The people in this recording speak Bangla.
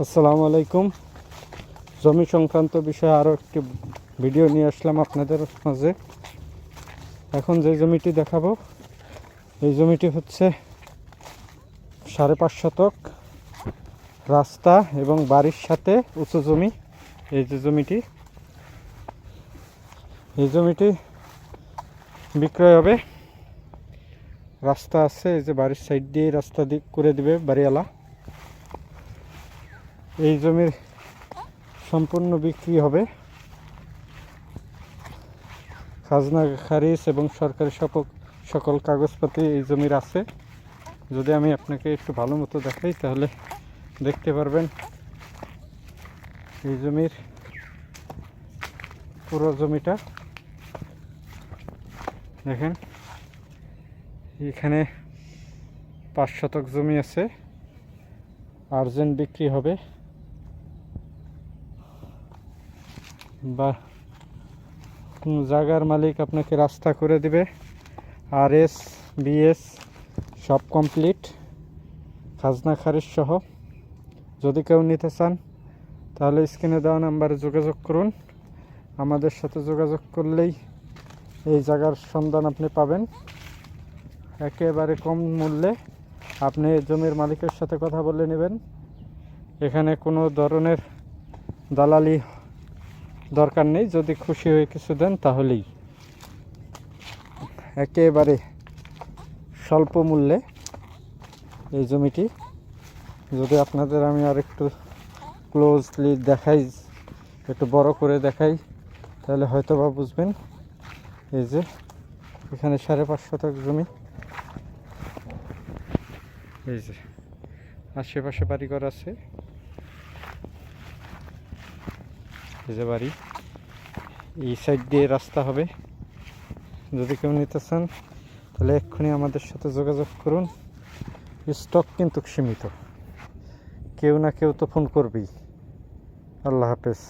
আসসালামু আলাইকুম। জমি সংক্রান্ত বিষয়ে আরও একটি ভিডিও নিয়ে আসলাম আপনাদের মাঝে। এখন যে জমিটি দেখাবো, এই জমিটি হচ্ছে 5.5 শতক রাস্তা এবং বাড়ির সাথে উঁচু জমি। এই যে জমিটি, এই জমিটি বিক্রয় হবে। রাস্তা আছে, এই যে বাড়ির সাইড দিয়ে রাস্তা করে দিবে বাড়িওয়ালা। এই জমির সম্পূর্ণ বিক্রি হবে। খাজনা খারিজ এবং সরকারি সকল কাগজপাতি এই জমির আছে। যদি আমি আপনাকে একটু ভালো মতো দেখাই তাহলে দেখতে পারবেন এই জমির পুরো জমিটা। দেখেন, এখানে 5 শতক জমি আছে, আর্জেন্ট বিক্রি হবে। বা জায়গার মালিক আপনাকে রাস্তা করে দিবে, RS BS সব কমপ্লিট, খাজনা খারিজ সহ। যদি কেউ নিতে চান তাহলে স্ক্রিনে দেওয়া নাম্বারে যোগাযোগ করুন। আমাদের সাথে যোগাযোগ করলেই এই জায়গার সন্ধান আপনি পাবেন একেবারে কম মূল্যে। আপনি জমির মালিকের সাথে কথা বলে নেবেন। এখানে কোনো ধরনের দালালি দরকার নেই। যদি খুশি হয়ে কিছু দেন তাহলেই। একেবারে স্বল্প মূল্যে এই জমিটি। যদি আপনাদের আমি আর একটু ক্লোজলি দেখাই, একটু বড় করে দেখাই, তাহলে হয়তো বা বুঝবেন। এই যে এখানে 5.5 শতক জমি। এই যে আশেপাশে বাড়িঘর আছে, এই যে বাড়ি। এই সাইড দিয়ে রাস্তা হবে। যদি কেউ নিতে চান তাহলে এক্ষুনি আমাদের সাথে যোগাযোগ করুন। স্টক কিন্তু সীমিত, কেউ না কেউ তো ফোন করবেই। আল্লাহ হাফেজ।